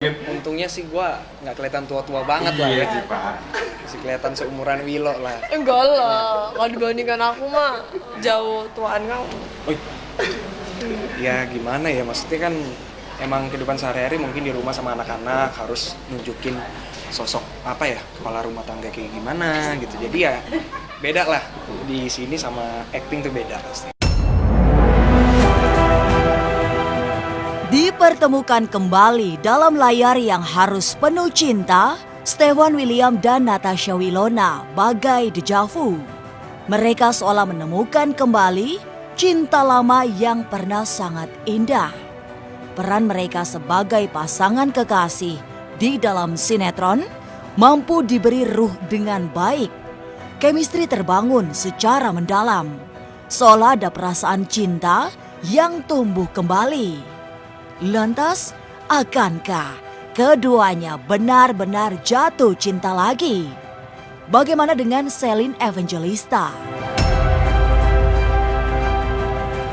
Untungnya sih gua nggak kelihatan tua-tua banget lah ya. Sih Pak. Masih kelihatan seumuran Wilo lah. Enggak lah, kalau dibandingkan aku mah jauh tuaan kamu. Oh, ya gimana ya, maksudnya kan emang kehidupan sehari-hari mungkin di rumah sama anak-anak harus nunjukin sosok apa ya, kepala rumah tangga kayak gimana gitu. Jadi ya beda lah di sini sama acting tuh beda pasti. Dipertemukan kembali dalam layar yang harus penuh cinta, Stefan William dan Natasha Wilona bagai deja vu. Mereka seolah menemukan kembali cinta lama yang pernah sangat indah. Peran mereka sebagai pasangan kekasih di dalam sinetron mampu diberi ruh dengan baik. Chemistry terbangun secara mendalam, seolah ada perasaan cinta yang tumbuh kembali. Lantas, akankah keduanya benar-benar jatuh cinta lagi? Bagaimana dengan Celine Evangelista?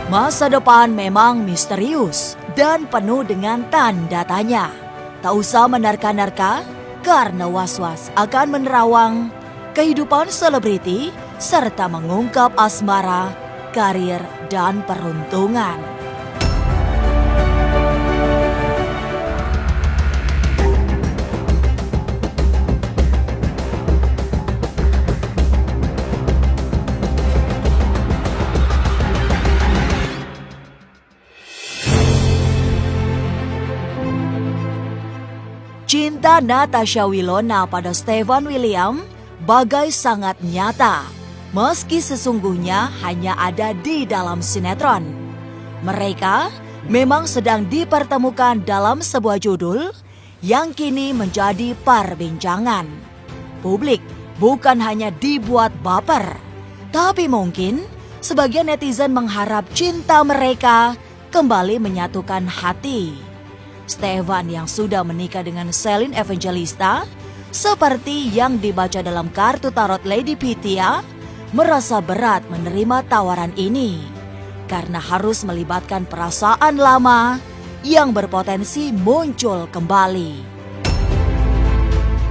Masa depan memang misterius dan penuh dengan tanda tanya. Tak usah menerka-nerka karena was-was akan menerawang kehidupan selebriti serta mengungkap asmara, karir, dan peruntungan. Cinta Natasha Wilona pada Stefan William bagai sangat nyata, meski sesungguhnya hanya ada di dalam sinetron. Mereka memang sedang dipertemukan dalam sebuah judul yang kini menjadi perbincangan. Publik bukan hanya dibuat baper, tapi mungkin sebagian netizen mengharap cinta mereka kembali menyatukan hati. Stefan yang sudah menikah dengan Celine Evangelista, seperti yang dibaca dalam kartu tarot Lady Pitya, merasa berat menerima tawaran ini karena harus melibatkan perasaan lama yang berpotensi muncul kembali.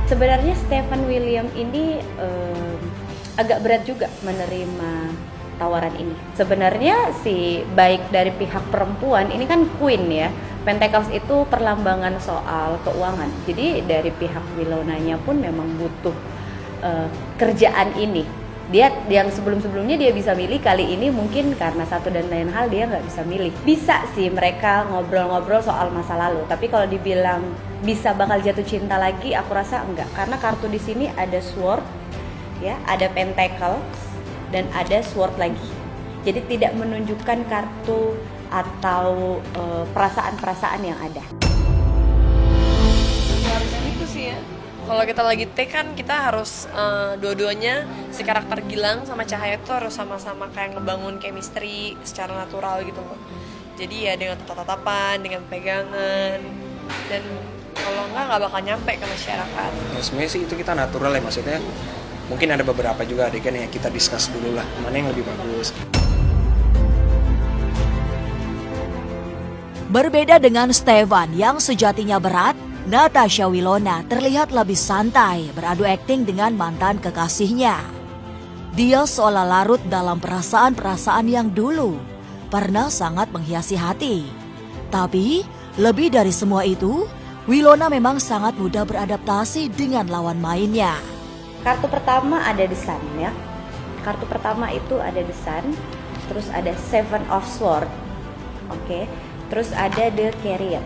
Sebenarnya Stefan William ini agak berat juga menerima tawaran ini. Sebenarnya si baik dari pihak perempuan ini kan queen ya. Pentacles itu perlambangan soal keuangan. Jadi dari pihak Wilonanya pun memang butuh kerjaan ini. Dia yang sebelum-sebelumnya dia bisa milih, kali ini mungkin karena satu dan lain hal dia nggak bisa milih. Bisa sih mereka ngobrol-ngobrol soal masa lalu, tapi kalau dibilang bisa bakal jatuh cinta lagi, aku rasa enggak. Karena kartu di sini ada sword, ya, ada pentacles dan ada sword lagi. Jadi tidak menunjukkan kartu atau perasaan-perasaan yang ada. Harusnya itu sih ya. Kalau kita lagi take kan kita harus dua-duanya, si karakter Gilang sama Cahaya itu harus sama-sama kayak ngebangun chemistry secara natural gitu loh. Jadi ya dengan tatap-tatapan, dengan pegangan, dan kalau nggak bakal nyampe ke masyarakat. Ya, sebenarnya sih itu kita natural ya, maksudnya mungkin ada beberapa juga adegan yang kita discuss dulu lah, mana yang lebih bagus. Berbeda dengan Stefan yang sejatinya berat, Natasha Wilona terlihat lebih santai beradu akting dengan mantan kekasihnya. Dia seolah larut dalam perasaan-perasaan yang dulu pernah sangat menghiasi hati. Tapi lebih dari semua itu, Wilona memang sangat mudah beradaptasi dengan lawan mainnya. Kartu pertama ada The Sun ya. Kartu pertama itu ada The Sun, terus ada Seven of Swords. Oke. Terus ada The Carrier.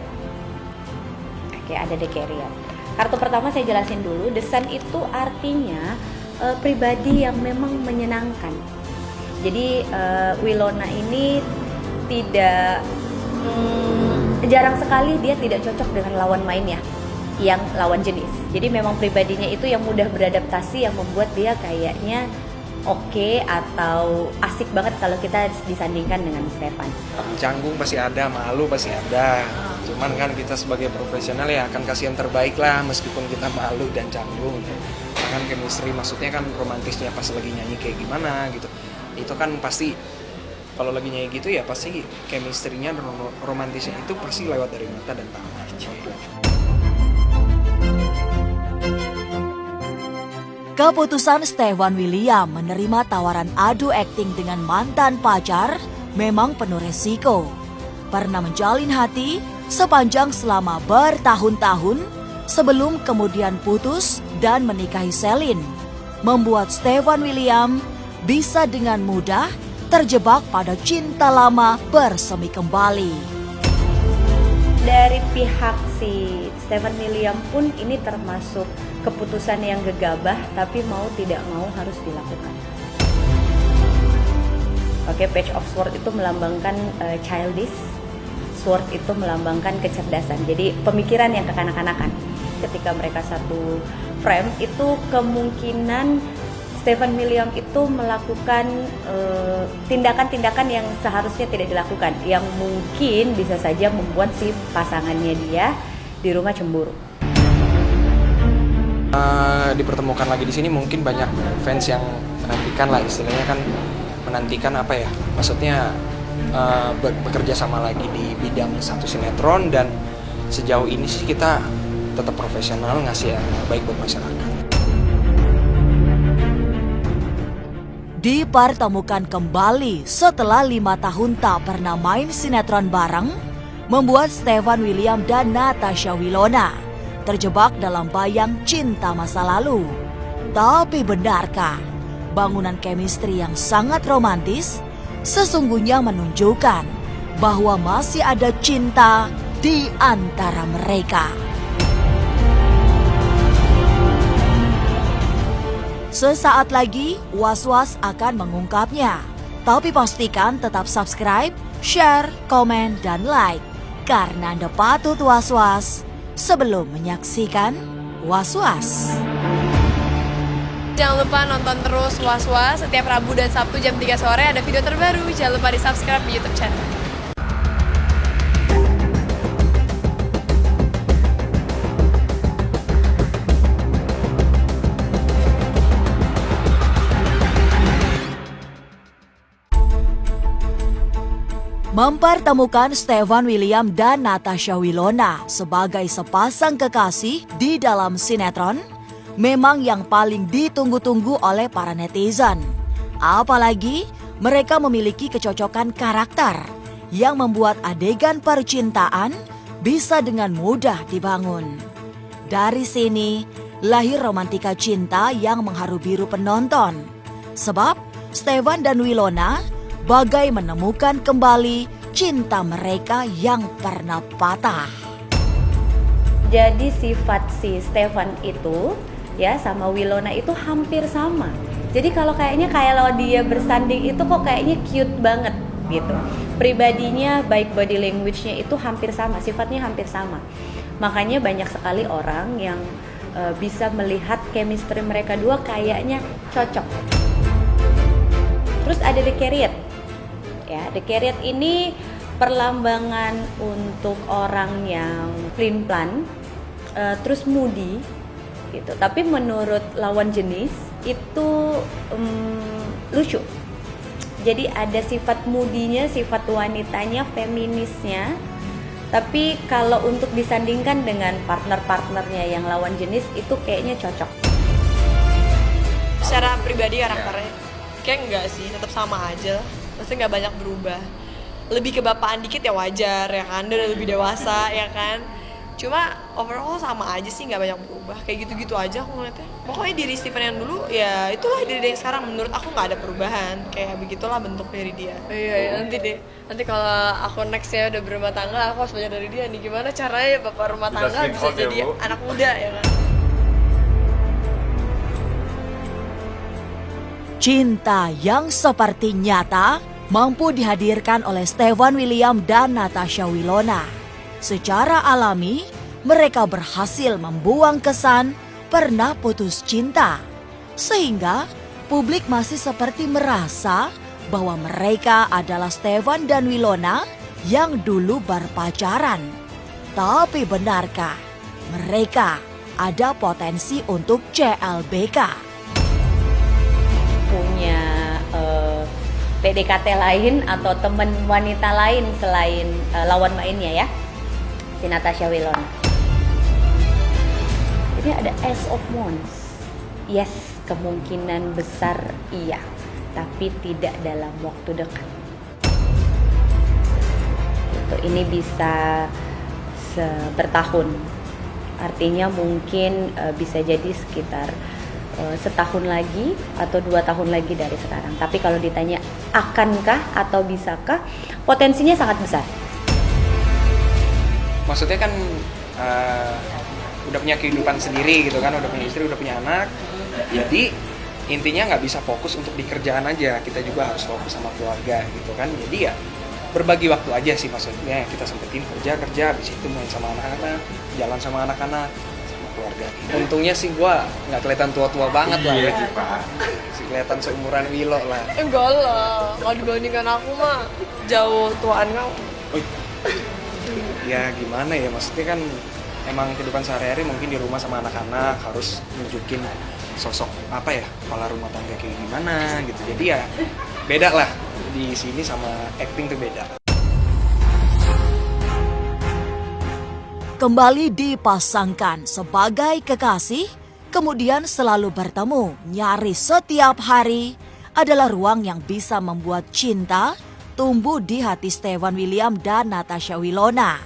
Oke, ada The Carrier. Kartu pertama saya jelasin dulu. The Sun itu artinya pribadi yang memang menyenangkan. Jadi Wilona ini tidak jarang sekali dia tidak cocok dengan lawan mainnya yang lawan jenis. Jadi memang pribadinya itu yang mudah beradaptasi, yang membuat dia kayaknya oke atau asik banget kalau kita disandingkan dengan Stefan. Canggung pasti ada, malu pasti ada. Cuman kan kita sebagai profesional ya akan kasih yang terbaik lah meskipun kita malu dan canggung. Kan chemistry maksudnya kan romantisnya pas lagi nyanyi kayak gimana gitu. Itu kan pasti kalau lagi nyanyi gitu ya pasti chemistry-nya dan romantisnya itu pasti lewat dari mata dan tangan. Keputusan Stefan William menerima tawaran adu akting dengan mantan pacar memang penuh resiko. Pernah menjalin hati sepanjang selama bertahun-tahun sebelum kemudian putus dan menikahi Celine, membuat Stefan William bisa dengan mudah terjebak pada cinta lama bersemi kembali. Dari pihak si Stefan William pun ini termasuk keputusan yang gegabah, tapi mau tidak mau harus dilakukan. Oke, Page of Swords itu melambangkan childish, sword itu melambangkan kecerdasan. Jadi pemikiran yang kekanak-kanakan. Ketika mereka satu frame, itu kemungkinan Stefan William itu melakukan tindakan-tindakan yang seharusnya tidak dilakukan, yang mungkin bisa saja membuat si pasangannya dia di rumah cemburu. Dipertemukan lagi di sini mungkin banyak fans yang menantikan lah, istilahnya kan menantikan apa ya, maksudnya bekerja sama lagi di bidang satu sinetron, dan sejauh ini sih kita tetap profesional, ngasih yang baik buat masyarakat. Dipertemukan kembali setelah 5 tahun tak pernah main sinetron bareng, membuat Stefan William dan Natasha Wilona terjebak dalam bayang cinta masa lalu. Tapi benarkah bangunan chemistry yang sangat romantis sesungguhnya menunjukkan bahwa masih ada cinta di antara mereka? Sesaat lagi, Was-Was akan mengungkapnya. Tapi pastikan tetap subscribe, share, komen, dan like. Karena Anda patut was-was sebelum menyaksikan Was-Was. Jangan lupa nonton terus Was-Was setiap Rabu dan Sabtu jam 3 sore ada video terbaru. Jangan lupa di subscribe di YouTube channel. Mempertemukan Stefan William dan Natasha Wilona sebagai sepasang kekasih di dalam sinetron memang yang paling ditunggu-tunggu oleh para netizen. Apalagi mereka memiliki kecocokan karakter yang membuat adegan percintaan bisa dengan mudah dibangun. Dari sini lahir romantika cinta yang mengharu biru penonton. Sebab Stefan dan Wilona bagai menemukan kembali cinta mereka yang pernah patah. Jadi sifat si Stefan itu ya sama Wilona itu hampir sama. Jadi kalau dia bersanding itu kok kayaknya cute banget gitu. Pribadinya baik body language-nya itu hampir sama, sifatnya hampir sama. Makanya banyak sekali orang yang bisa melihat chemistry mereka dua kayaknya cocok. Terus ada The Carriot. Ya, The Carriot ini perlambangan untuk orang yang pelin-pelan, terus moody gitu. Tapi menurut lawan jenis itu lucu. Jadi ada sifat moody-nya, sifat wanitanya, feminisnya. Tapi kalau untuk disandingkan dengan partner-partnernya yang lawan jenis itu kayaknya cocok. Secara pribadi karakternya kayak enggak sih, tetap sama aja. Maksudnya nggak banyak berubah. Lebih kebapaan dikit ya wajar ya kan, dia udah lebih dewasa ya kan. Cuma overall sama aja sih, nggak banyak berubah. Kayak gitu-gitu aja aku ngeliatnya. Pokoknya diri Stefan yang dulu ya itulah diri dia yang sekarang. Menurut aku nggak ada perubahan. Kayak begitulah bentuk dari dia. Iya nanti deh. Nanti kalau aku nextnya udah berumah tangga, aku harus belajar dari dia nih gimana caranya bapak rumah tangga bisa jadi anak muda ya kan. Cinta yang seperti nyata mampu dihadirkan oleh Stefan William dan Natasha Wilona. Secara alami, mereka berhasil membuang kesan pernah putus cinta. Sehingga publik masih seperti merasa bahwa mereka adalah Stefan dan Wilona yang dulu berpacaran. Tapi benarkah mereka ada potensi untuk CLBK? Punya PDKT lain atau teman wanita lain selain lawan mainnya ya, si Natasha Wilona. Ini ada Ace of Wands. Yes, kemungkinan besar iya, tapi tidak dalam waktu dekat. Ini bisa bertahun, artinya mungkin bisa jadi sekitar setahun lagi atau 2 tahun lagi dari sekarang. Tapi kalau ditanya akankah atau bisakah, potensinya sangat besar. Maksudnya kan udah punya kehidupan sendiri gitu kan, udah punya istri, udah punya anak, jadi intinya nggak bisa fokus untuk di kerjaan aja, kita juga harus fokus sama keluarga gitu kan. Jadi ya berbagi waktu aja sih, maksudnya kita sempetin kerja, habis itu main sama anak-anak, jalan sama anak-anak, sama keluarga. Untungnya sih gue nggak kelihatan tua-tua banget lah ya, sih kelihatan seumuran Wilo lah. Enggak lah, kalau dibandingkan aku mah jauh tuaan kamu. Ya gimana ya, maksudnya kan emang kehidupan sehari-hari mungkin di rumah sama anak-anak harus nunjukin sosok apa ya, kepala rumah tangga kayak gimana gitu. Jadi ya beda lah di sini sama acting tuh beda. Kembali dipasangkan sebagai kekasih, kemudian selalu bertemu nyaris setiap hari adalah ruang yang bisa membuat cinta tumbuh di hati Stefan William dan Natasha Wilona.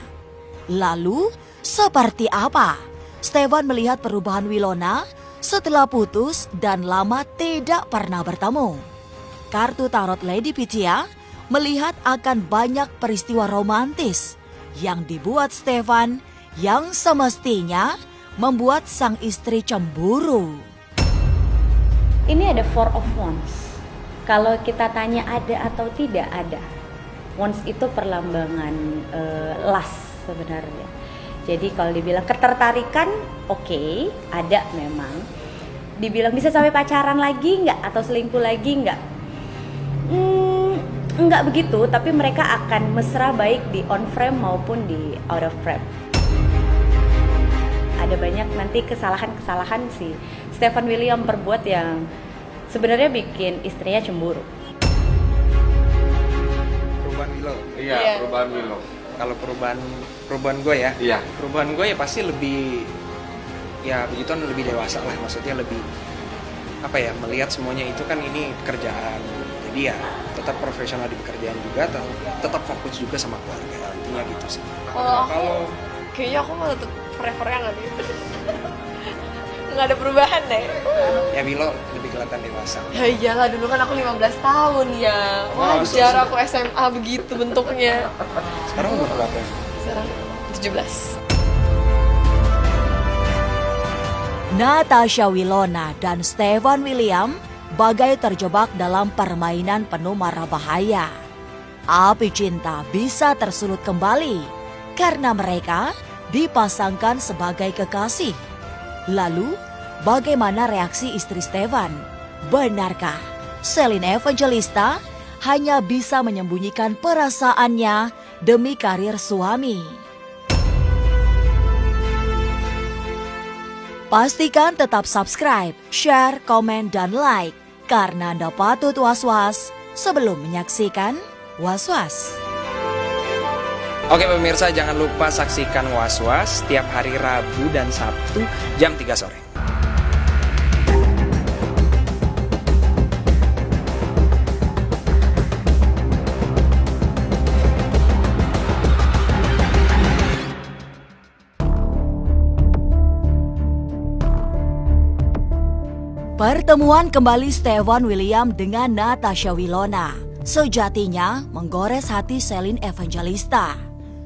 Lalu, seperti apa Stefan melihat perubahan Wilona setelah putus dan lama tidak pernah bertemu? Kartu tarot Lady Pitia melihat akan banyak peristiwa romantis yang dibuat Stefan yang semestinya membuat sang istri cemburu. Ini ada Four of Wands. Kalau kita tanya ada atau tidak, ada. Wands itu perlambangan lust sebenarnya. Jadi kalau dibilang ketertarikan, oke, ada memang. Dibilang bisa sampai pacaran lagi nggak atau selingkuh lagi nggak? Nggak begitu, tapi mereka akan mesra baik di on frame maupun di out of frame. Ada banyak nanti kesalahan-kesalahan si Stefan William perbuat yang sebenarnya bikin istrinya cemburu. Perubahan Wilo. Iya, perubahan Wilo. Kalau perubahan gue ya, Iya. perubahan gue ya pasti lebih, ya begituan, lebih dewasa lah, maksudnya lebih apa ya, melihat semuanya itu kan ini pekerjaan, jadi ya tetap profesional di pekerjaan juga, tetap fokus juga sama keluarga, intinya gitu sih. Kalau kayaknya aku mah tetap forever yang nggak gitu. Nggak ada perubahan deh. Ya Wilo lebih kelihatan dewasa. Ya iyalah, dulu kan aku 15 tahun ya. Wajar aku SMA begitu bentuknya. Sekarang umur berapa? Sekarang 17. Natasha Wilona dan Stefan William bagai terjebak dalam permainan penuh mara bahaya. Api cinta bisa tersulut kembali karena mereka dipasangkan sebagai kekasih. Lalu, bagaimana reaksi istri Stefan? Benarkah Celine Evangelista hanya bisa menyembunyikan perasaannya demi karir suami? Pastikan tetap subscribe, share, komen, dan like karena Anda patut was-was sebelum menyaksikan Was-Was. Oke pemirsa, jangan lupa saksikan Was-Was setiap hari Rabu dan Sabtu jam 3 sore. Pertemuan kembali Stefan William dengan Natasha Wilona sejatinya menggores hati Celine Evangelista.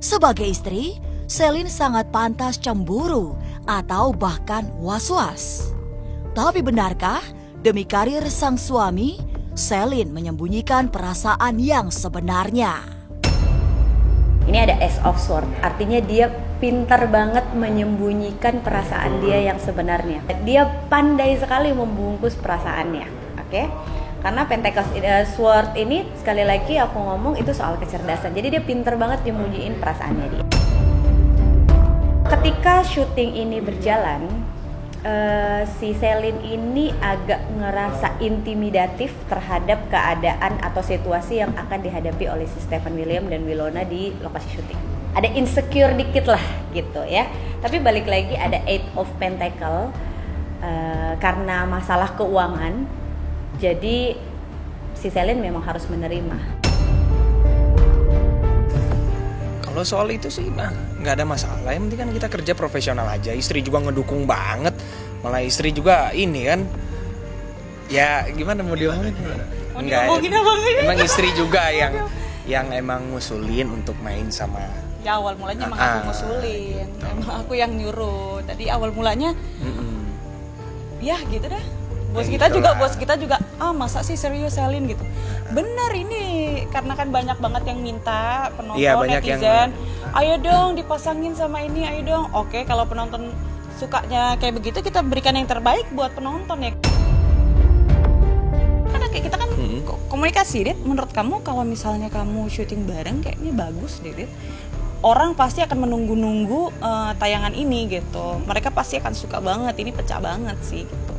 Sebagai istri, Celine sangat pantas cemburu atau bahkan was-was. Tapi benarkah demi karir sang suami, Celine menyembunyikan perasaan yang sebenarnya? Ini ada Ace of Swords, artinya dia pintar banget menyembunyikan perasaan dia yang sebenarnya. Dia pandai sekali membungkus perasaannya, oke? Karena Pentacle Sword ini sekali lagi aku ngomong itu soal kecerdasan. Jadi dia pintar banget nyembunyiin perasaannya dia. Ketika syuting ini berjalan, si Celine ini agak ngerasa intimidatif terhadap keadaan atau situasi yang akan dihadapi oleh si Stefan William dan Wilona di lokasi syuting. Ada insecure dikit lah gitu ya. Tapi balik lagi ada Eight of Pentacle. karena masalah keuangan, jadi si Selin memang harus menerima. Kalau soal itu sih nggak ada masalah. Yang penting kan kita kerja profesional aja. Istri juga ngedukung banget. Malah istri juga ini kan. Ya gimana mau diomongin? Enggak. Emang istri juga yang emang ngusulin untuk main sama. Ya awal mulanya emang aku ngusulin, emang aku yang nyuruh. Tadi awal mulanya, ya gitu dah. Bos kita juga, masa sih serius Selin gitu. Bener ini, karena kan banyak banget yang minta penonton, netizen. Ayo dong dipasangin sama ini, ayo dong. Oke, kalau penonton sukanya kayak begitu, kita berikan yang terbaik buat penonton ya. Karena kayak kita kan komunikasi, Dit. Menurut kamu kalau misalnya kamu syuting bareng kayaknya bagus, Dit. Orang pasti akan menunggu-nunggu tayangan ini gitu. Mereka pasti akan suka banget, ini pecah banget sih gitu.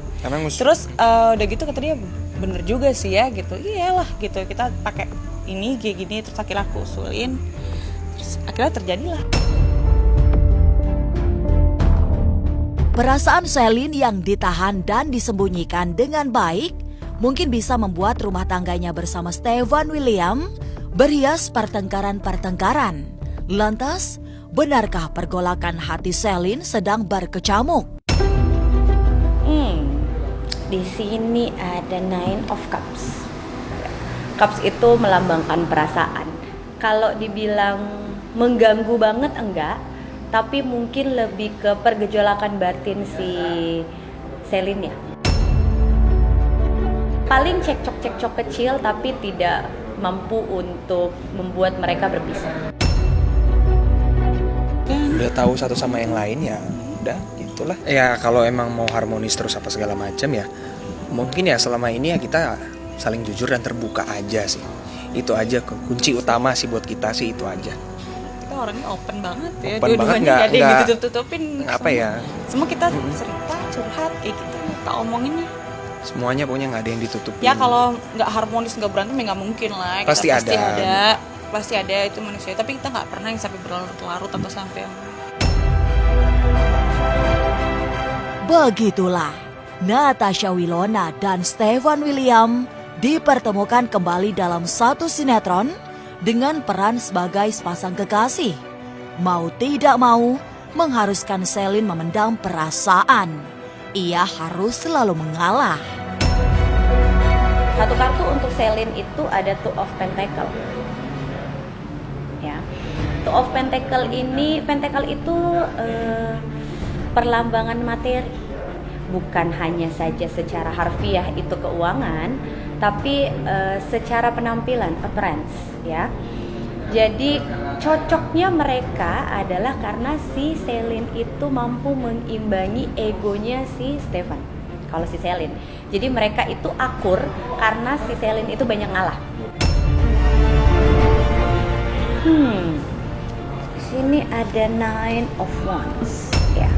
Terus udah gitu kata dia bener juga sih ya gitu. Iyalah gitu, kita pakai ini kayak gini, terus akhirnya aku usulin. Terus akhirnya terjadilah. Perasaan Selin yang ditahan dan disembunyikan dengan baik mungkin bisa membuat rumah tangganya bersama Stefan William berhias pertengkaran-pertengkaran. Lantas, benarkah pergolakan hati Selin sedang berkecamuk? Di sini ada Nine of Cups. Cups itu melambangkan perasaan. Kalau dibilang mengganggu banget enggak, tapi mungkin lebih ke pergejolakan batin si Selin ya. Paling cekcok-cekcok kecil tapi tidak mampu untuk membuat mereka berpisah. Udah tahu satu sama yang lain ya udah gitulah. Ya kalau emang mau harmonis terus apa segala macam ya mungkin ya selama ini ya kita saling jujur dan terbuka aja sih. Itu aja kunci utama sih buat kita sih, itu aja. Kita orangnya open banget ya. Open banget, nggak ada yang ditutup-tutupin. Apa ya? Semua kita cerita, curhat kayak gitu. Kita omongin ya. Semuanya pokoknya nggak ada yang ditutupin. Ya kalau nggak harmonis, nggak berantem ya nggak mungkin lah. Pasti ada. Pasti ada, itu manusia. Tapi kita nggak pernah yang sampai berlarut-larut atau sampai yang... Begitulah, Natasha Wilona dan Stefan William dipertemukan kembali dalam satu sinetron dengan peran sebagai sepasang kekasih. Mau tidak mau, mengharuskan Selin memendam perasaan. Ia harus selalu mengalah. Satu kartu untuk Selin itu ada Two of Pentacle. Ya, Two of Pentacle ini, Pentacle itu perlambangan materi. Bukan hanya saja secara harfiah itu keuangan, tapi secara penampilan, appearance, ya. Jadi cocoknya mereka adalah karena si Selin itu mampu mengimbangi egonya si Stefan. Kalau si Selin, jadi mereka itu akur karena si Selin itu banyak ngalah. Sini ada Nine of Wands, ya.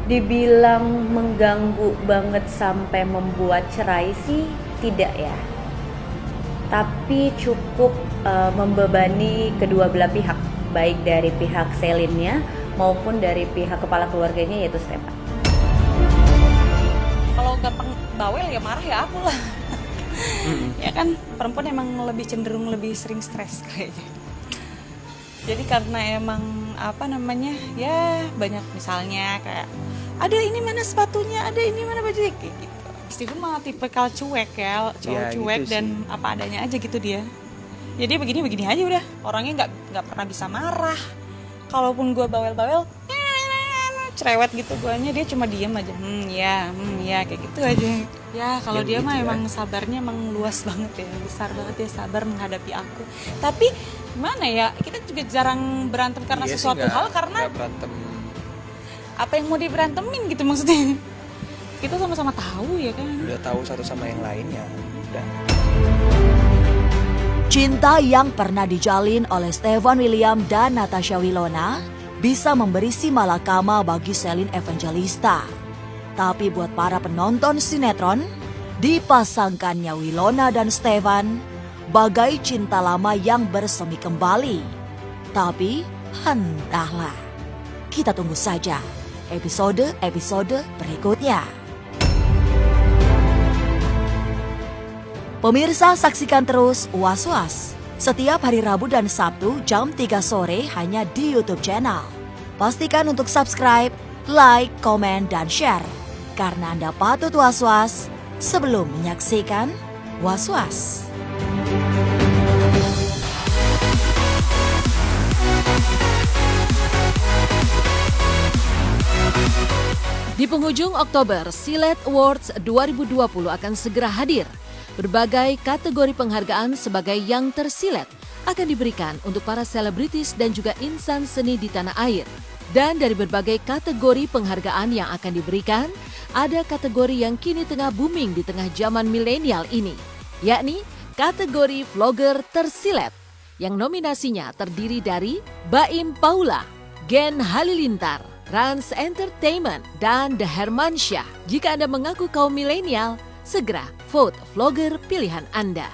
Dibilang mengganggu banget sampai membuat cerai sih tidak ya, tapi cukup membebani kedua belah pihak, baik dari pihak Selinnya maupun dari pihak kepala keluarganya yaitu Stefan. Kalau gampang bawel ya marah ya aku lah. Ya kan perempuan emang lebih cenderung lebih sering stres kayaknya. Jadi karena emang ya banyak misalnya kayak ada ini mana sepatunya, ada ini mana bajunya kayak gitu. Steven mah tipikal cuek ya, cowok Ya, cuek gitu dan sih. apa adanya aja gitu dia. Jadi begini aja udah, orangnya nggak pernah bisa marah. Kalaupun gue bawel-bawel, cerewet gitu guanya, dia cuma diem aja, ya kayak gitu aja. Ya kalau dia gitu mah ya. emang sabarnya emang luas banget ya, besar banget ya, sabar menghadapi aku. Tapi gimana ya, kita juga jarang berantem karena Iya sih, sesuatu hal karena nggak berantem. apa yang mau diberantemin gitu maksudnya. Kita sama-sama tahu ya kan. Udah tahu satu sama yang lain ya udah. Cinta yang pernah dijalin oleh Stefan William dan Natasha Wilona bisa memberi si malakama bagi Selin Evangelista. Tapi buat para penonton sinetron, dipasangkannya Wilona dan Stefan bagai cinta lama yang bersemi kembali. Tapi entahlah, kita tunggu saja. episode-episode berikutnya. Pemirsa, saksikan terus Was-Was setiap hari Rabu dan Sabtu jam 3 sore hanya di YouTube channel. Pastikan untuk subscribe, like, komen, dan share. Karena Anda patut was-was sebelum menyaksikan Was-Was. Di penghujung Oktober, Silet Awards 2020 akan segera hadir. Berbagai kategori penghargaan sebagai yang tersilet akan diberikan untuk para selebritis dan juga insan seni di tanah air. Dan dari berbagai kategori penghargaan yang akan diberikan, ada kategori yang kini tengah booming di tengah zaman milenial ini, yakni kategori vlogger tersilet, yang nominasinya terdiri dari Baim Paula, Gen Halilintar, Rans Entertainment, dan The Hermansyah. Jika Anda mengaku kaum milenial, segera vote vlogger pilihan Anda.